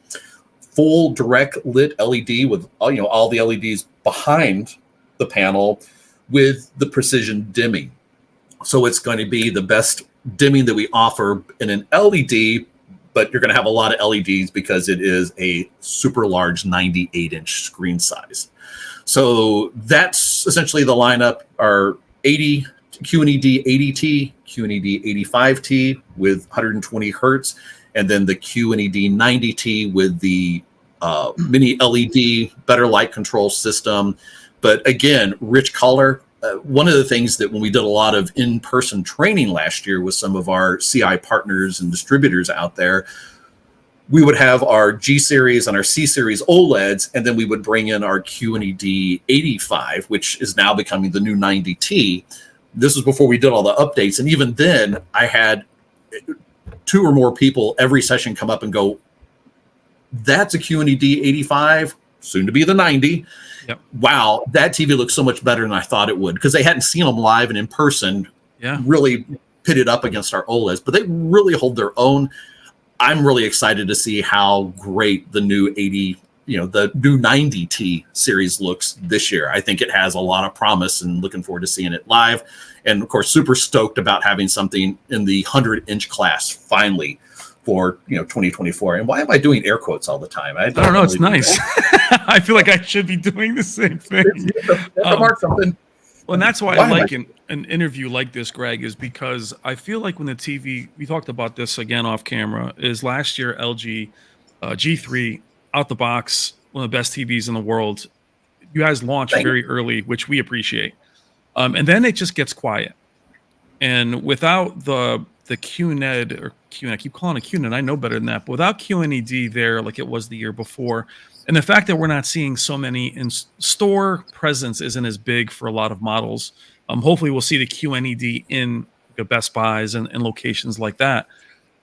full direct lit LED with all the LEDs behind the panel with the precision dimming. So it's going to be the best dimming that we offer in an LED, but you're going to have a lot of LEDs because it is a super large 98-inch screen size. So that's essentially the lineup. Our 80 QNED 80T, QNED 85T with 120 hertz, and then the QNED 90T with the mini LED, better light control system. But again, rich color. One of the things that when we did a lot of in-person training last year with some of our CI partners and distributors out there, we would have our G series and our C series OLEDs, and then we would bring in our QNED 85, which is now becoming the new 90T. This was before we did all the updates. And even then I had 2 or more people every session come up and go, that's a QNED 85, soon to be the 90. Yep. Wow, that TV looks so much better than I thought it would, because they hadn't seen them live and in person, really pitted up against our OLEDs, but they really hold their own. I'm really excited to see how great the new 80, the new 90T series looks this year. I think it has a lot of promise and looking forward to seeing it live. And of course, super stoked about having something in the 100-inch class finally for 2024. And why am I doing air quotes all the time? I don't know. It's nice. I feel like I should be doing the same thing. Something. Well, and that's why I like an interview like this, Greg, is because I feel like when the TV, we talked about this again off camera, is last year LG G3 out the box, one of the best TVs in the world. You guys launched very early, which we appreciate. And then it just gets quiet. And without the QNED, or QNED, I keep calling it QNED, I know better than that, but without QNED there like it was the year before, and the fact that we're not seeing so many in store presence isn't as big for a lot of models. Hopefully we'll see the QNED in the Best Buys and locations like that.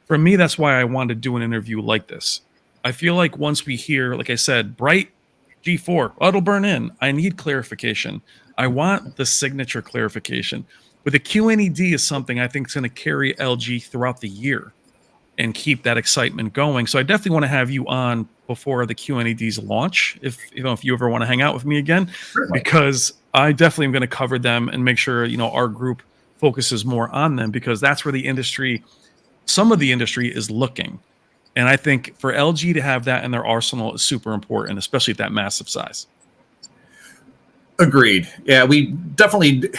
For me, that's why I wanted to do an interview like this. I feel like once we hear, like I said, bright G4, it'll burn in. I need clarification. I want the signature clarification. But the QNED is something I think is going to carry LG throughout the year and keep that excitement going. So I definitely want to have you on before the QNEDs launch, if you ever want to hang out with me again, because I definitely am going to cover them and make sure our group focuses more on them, because that's where the industry, some of the industry is looking. And I think for LG to have that in their arsenal is super important, especially at that massive size. Agreed. Yeah, we definitely,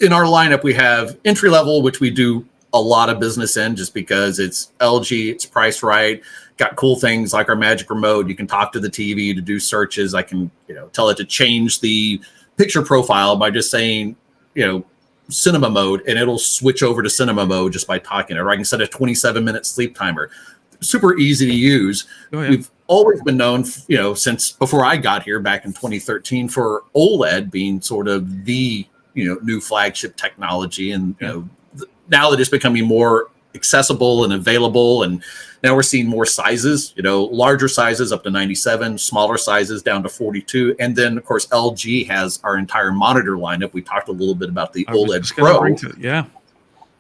in our lineup, we have entry level, which we do a lot of business in just because it's LG, it's priced right, got cool things like our Magic Remote. You can talk to the TV to do searches. I can, tell it to change the picture profile by just saying, cinema mode, and it'll switch over to cinema mode just by talking. Or I can set a 27-minute sleep timer. Super easy to use. Oh, yeah. We've always been known, since before I got here back in 2013, for OLED being sort of the, new flagship technology. And, now that it's becoming more accessible and available, and now we're seeing more sizes, larger sizes up to 97, smaller sizes down to 42. And then, of course, LG has our entire monitor lineup. We talked a little bit about the OLED Pro. Yeah.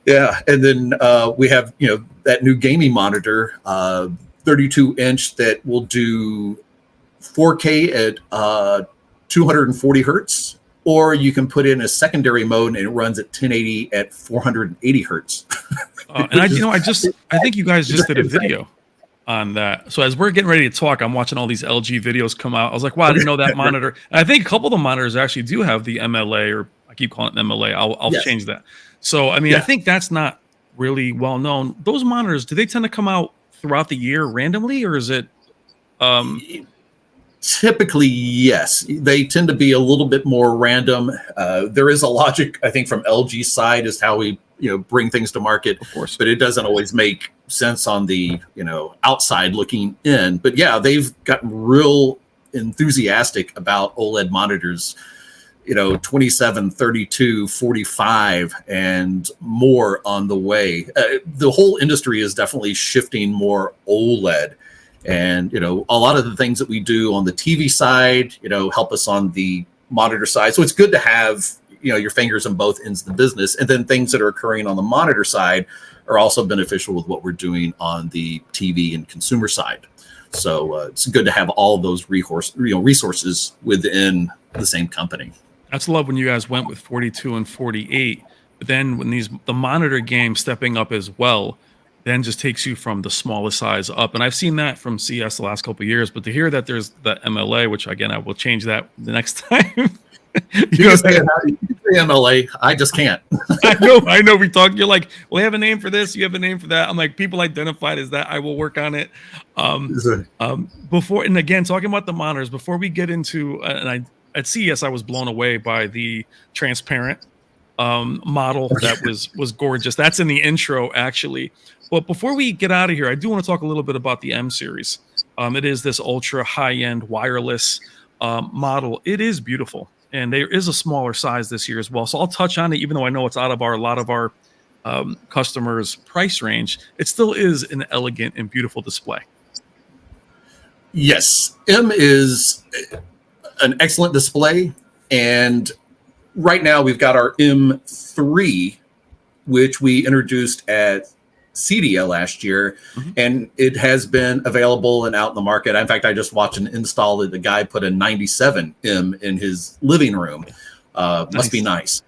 Yeah. And then we have, that new gaming monitor, 32-inch that will do 4K at 240 hertz. Or you can put in a secondary mode and it runs at 1080 at 480 hertz. And I think you guys just did a video on that. So as we're getting ready to talk, I'm watching all these LG videos come out. I was like, wow, I didn't know that monitor. And I think a couple of the monitors actually do have the MLA, or I keep calling it MLA. I'll Yes. change that. So, I mean, I think that's not really well known. Those monitors, do they tend to come out throughout the year randomly, or is it? Typically, yes. They tend to be a little bit more random. There is a logic, I think, from LG's side as how we, bring things to market. Of course. But it doesn't always make sense on the, outside looking in. But yeah, they've gotten real enthusiastic about OLED monitors, 27, 32, 45, and more on the way. The whole industry is definitely shifting more OLED. And, a lot of the things that we do on the TV side, help us on the monitor side. So it's good to have, your fingers on both ends of the business. And then things that are occurring on the monitor side are also beneficial with what we're doing on the TV and consumer side. So it's good to have all of those resources within the same company. That's love when you guys went with 42 and 48. But then when the monitor game stepping up as well, then just takes you from the smallest size up. And I've seen that from CS the last couple of years, but to hear that there's the MLA, which again, I will change that the next time. you can say MLA. I just can't. I know. We talk. You're like, well, you have a name for this. You have a name for that. I'm like, people identified as that. I will work on it. Before, and again, talking about the monitors, before we get into, at CES, I was blown away by the transparent model that was gorgeous. That's in the intro, actually. But before we get out of here, I do want to talk a little bit about the M series. It is this ultra high-end wireless model. It is beautiful, and there is a smaller size this year as well. So I'll touch on it, even though I know it's out of a lot of our customers' price range. It still is an elegant and beautiful display. Yes, M is an excellent display, and right now we've got our M3, which we introduced at CDL last year, and it has been available and out in the market. In fact, I just watched an install that the guy put a 97M in his living room. Must be nice.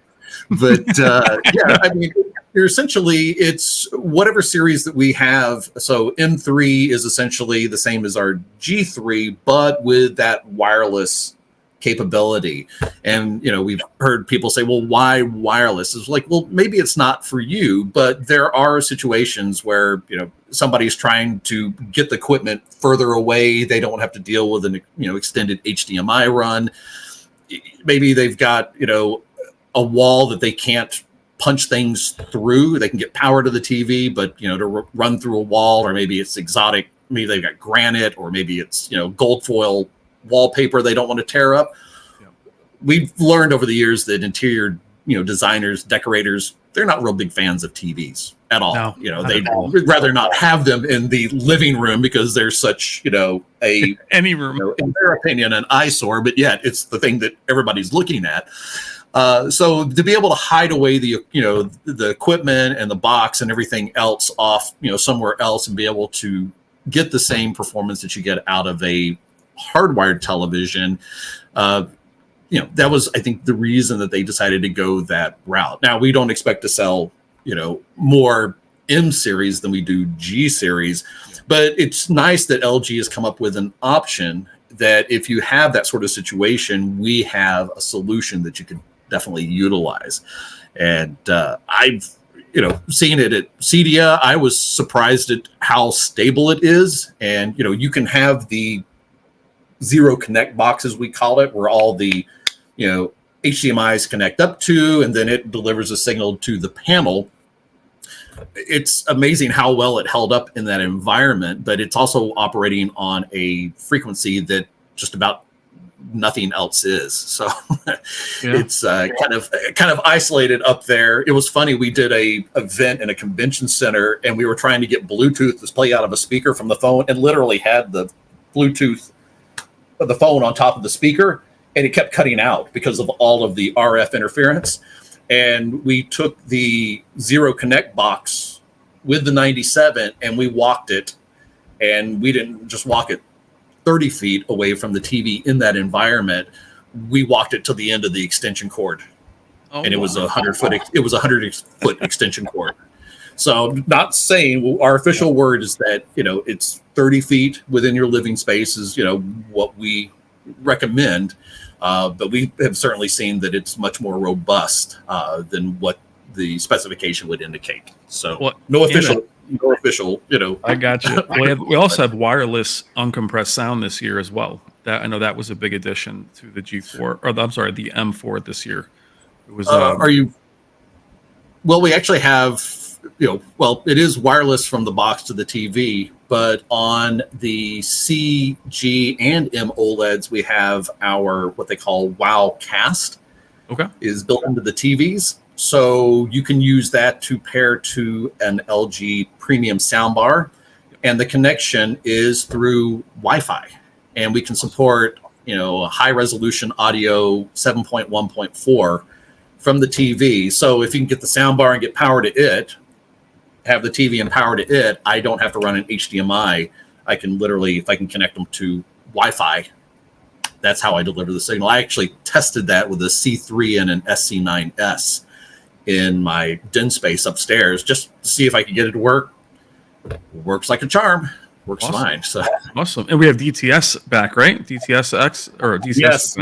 But yeah, I mean, essentially it's whatever series that we have. So M3 is essentially the same as our G3, but with that wireless capability. And we've heard people say, well, why wireless? It's like, well, maybe it's not for you, but there are situations where somebody's trying to get the equipment further away. They don't have to deal with an extended HDMI run. Maybe they've got a wall that they can't punch things through. They can get power to the TV, but to run through a wall, or maybe it's exotic, maybe they've got granite, or maybe it's gold foil wallpaper they don't want to tear up. We've learned over the years that interior designers, decorators, they're not real big fans of TVs at all. No, they'd rather not have them in the living room because they're such any room, in their opinion, an eyesore, but yet it's the thing that everybody's looking at. So to be able to hide away the equipment and the box and everything else off somewhere else, and be able to get the same performance that you get out of a hardwired television, that was, I think, the reason that they decided to go that route. Now, we don't expect to sell more M series than we do G series, but it's nice that LG has come up with an option that if you have that sort of situation, we have a solution that you can definitely utilize. And I've seeing it at CEDIA, I was surprised at how stable it is. And you can have the zero connect boxes, we call it, where all the HDMIs connect up to, and then it delivers a signal to the panel. It's amazing how well it held up in that environment, but it's also operating on a frequency that just about nothing else is. So it's kind of isolated up there. It was funny. We did a event in a convention center, and we were trying to get Bluetooth to play out of a speaker from the phone, and literally had the Bluetooth of the phone on top of the speaker, and it kept cutting out because of all of the RF interference. And we took the zero connect box with the 97 and we walked it, and we didn't just walk it 30 feet away from the TV in that environment. We walked it to the end of the extension cord, and it was a 100-foot extension cord. So, not saying, our official word is that it's 30 feet within your living space is what we recommend. But we have certainly seen that it's much more robust than what the specification would indicate. So Well, no official, I got you. We also have wireless uncompressed sound this year as well. That I know that was a big addition to the G4, or I'm sorry, the M4 this year. It was. Are you? Well, we actually have, well, it is wireless from the box to the TV, but on the C, G, and M OLEDs, we have our what they call WOW Cast. Okay. Is built into the TVs. So you can use that to pair to an LG premium soundbar, and the connection is through Wi-Fi, and we can support high resolution audio 7.1.4 from the TV. So if you can get the soundbar and get power to it, have the TV and power to it, I don't have to run an HDMI. I can literally, if I can connect them to Wi-Fi, that's how I deliver the signal. I actually tested that with a C3 and an SC9S in my den space upstairs just to see if I could get it to work. Works like a charm. Works awesome. Fine. So awesome. And we have DTS back, right? DTS-X or DTS? Yes,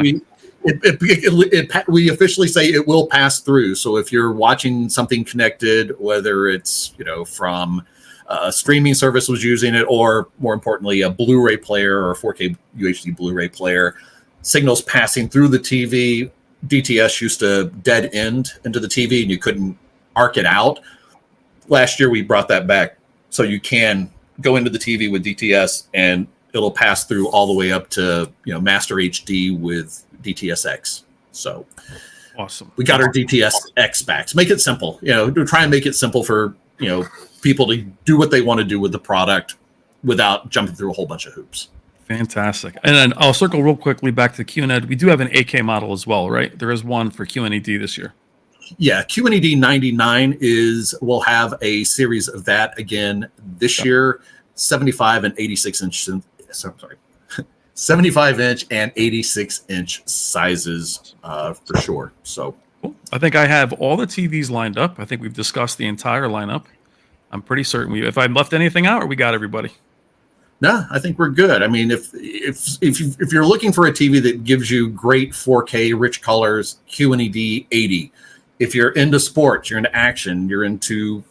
we officially say it will pass through. So if you're watching something connected, whether it's from a streaming service was using it, or more importantly, a Blu-ray player or a 4K UHD Blu-ray player, signals passing through the TV. DTS used to dead end into the TV and you couldn't arc it out. Last year we brought that back, so you can go into the TV with DTS and it'll pass through all the way up to Master HD with DTS-X. So awesome. We got our DTS-X back. Make it simple. To try and make it simple for people to do what they want to do with the product without jumping through a whole bunch of hoops. Fantastic. And then I'll circle real quickly back to QNED. We do have an 8K model as well, right? There is one for QNED this year. Yeah, QNED 99 we'll have a series of that again this year, 75 and 86 inch. Sorry, 75 inch and 86 inch sizes for sure. So cool. I think I have all the TVs lined up. I think we've discussed the entire lineup. I'm pretty certain if I left anything out, we got everybody. No, I think we're good. I mean, if you're looking for a TV that gives you great 4K rich colors, QNED 80. If you're into sports, you're into action, you're into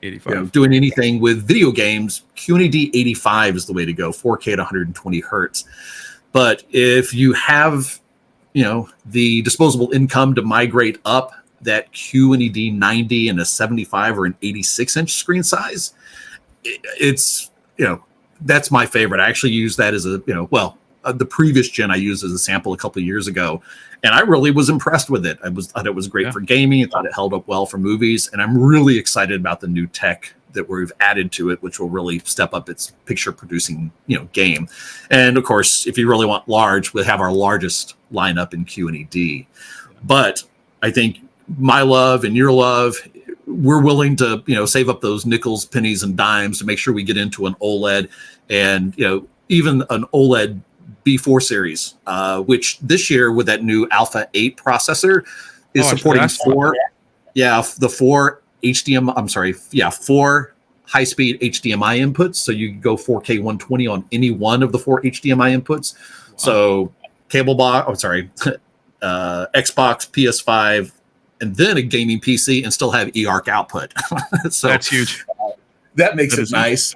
85. Doing anything with video games, QNED 85 is the way to go, 4K at 120 hertz. But if you have, the disposable income to migrate up, that QNED 90 and a 75 or an 86 inch screen size, it's, that's my favorite. I actually use that as the previous gen I used as a sample a couple of years ago, and I really was impressed with it. Thought it was great for gaming. I thought it held up well for movies, and I'm really excited about the new tech that we've added to it, which will really step up its picture producing, game. And of course, if you really want large, we'll have our largest lineup in QNED. But I think my love and your love, we're willing to, save up those nickels, pennies, and dimes to make sure we get into an OLED, and even an OLED B4 series, which this year with that new Alpha 8 processor is supporting four high-speed HDMI inputs. So you can go 4K 120 on any one of the 4 HDMI inputs. Wow. So Xbox, PS5, and then a gaming PC, and still have eARC output. So that's huge. That makes it nice.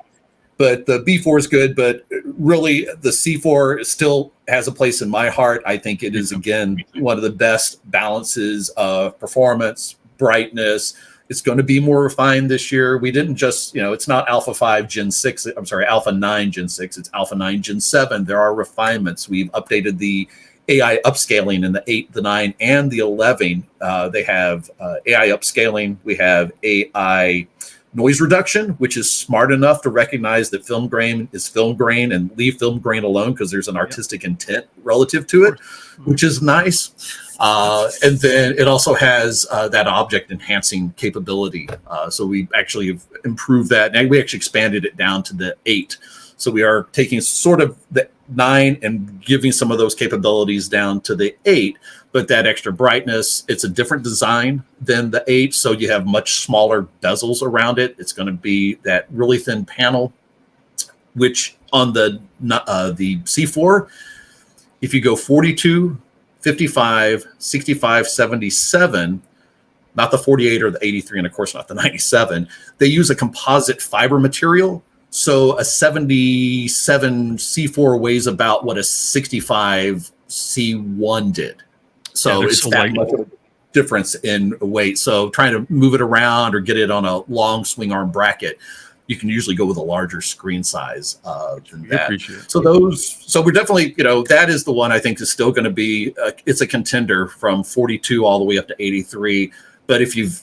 But the B4 is good, but really the C4 still has a place in my heart. I think it is, again, one of the best balances of performance, brightness. It's going to be more refined this year. We didn't just, it's not Alpha 5 Gen 6. I'm sorry, Alpha 9 Gen 6. It's Alpha 9 Gen 7. There are refinements. We've updated the AI upscaling in the 8, the 9, and the 11. They have AI upscaling. We have AI noise reduction, which is smart enough to recognize that film grain is film grain and leave film grain alone because there's an artistic intent relative to it, which is nice. And then it also has that object enhancing capability. So we actually have improved that, and we actually expanded it down to the 8. So we are taking sort of the 9 and giving some of those capabilities down to the 8, but that extra brightness, it's a different design than the 8. So you have much smaller bezels around it. It's going to be that really thin panel, which on the C4, if you go 42 55, 65, 77, not the 48 or the 83, and of course not the 97. They use a composite fiber material. So a 77 C4 weighs about what a 65 C1 did. So Yeah, it's so that light. much of a difference in weight. So trying to move it around or get it on a long swing arm bracket, you can usually go with a larger screen size than that. So we're definitely, that is the one I think is still going to be, it's a contender from 42 all the way up to 83. But if you've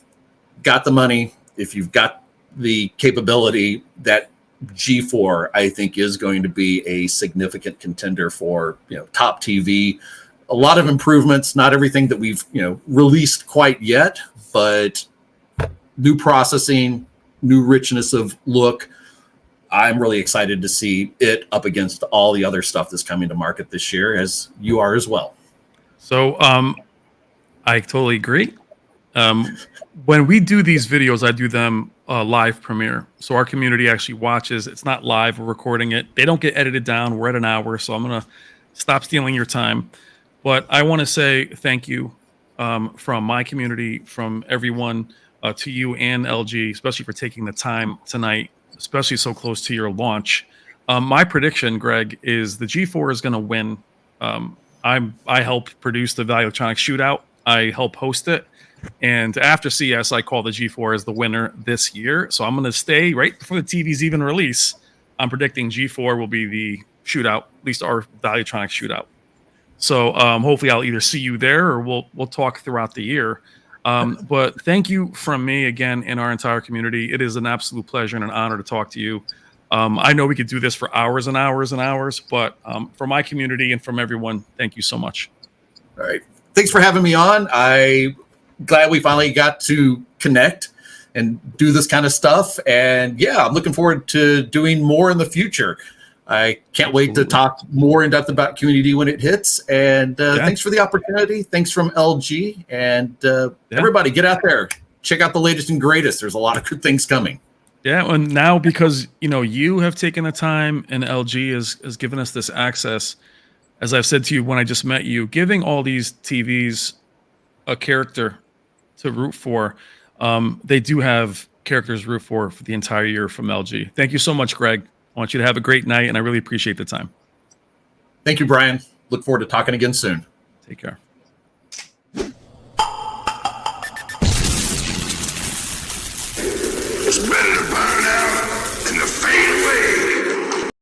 got the money, if you've got the capability, that G4, I think, is going to be a significant contender for, top TV. A lot of improvements, not everything that we've, released quite yet, but new processing, new richness of look. I'm really excited to see it up against all the other stuff that's coming to market this year, as you are as well. So I totally agree. When we do these videos, I do them live premiere. So our community actually watches. It's not live. We're recording it. They don't get edited down. We're at an hour. So I'm going to stop stealing your time. But I want to say thank you from my community, from everyone, to you and LG, especially for taking the time tonight, especially so close to your launch. My prediction, Greg, is the G4 is going to win. I helped produce the Value Electronics Shootout. I helped host it. And after CS, I call the G4 as the winner this year. So I'm going to stay right before the TVs even release. I'm predicting G4 will be the shootout, at least our Value Electronics Shootout. So hopefully I'll either see you there or we'll talk throughout the year. But thank you from me again and our entire community. It is an absolute pleasure and an honor to talk to you. I know we could do this for hours and hours and hours, but for my community and from everyone, thank you so much. All right. Thanks for having me on. I'm glad we finally got to connect and do this kind of stuff. And yeah, I'm looking forward to doing more in the future. I can't wait to talk more in depth about QNED when it hits. And thanks for the opportunity. Thanks from LG. And everybody, get out there. Check out the latest and greatest. There's a lot of good things coming. Yeah, and now because you have taken the time and LG has given us this access, as I've said to you when I just met you, giving all these TVs a character to root for. They do have characters to root for the entire year from LG. Thank you so much, Greg. I want you to have a great night, and I really appreciate the time. Thank you, Brian. Look forward to talking again soon. Take care. It's better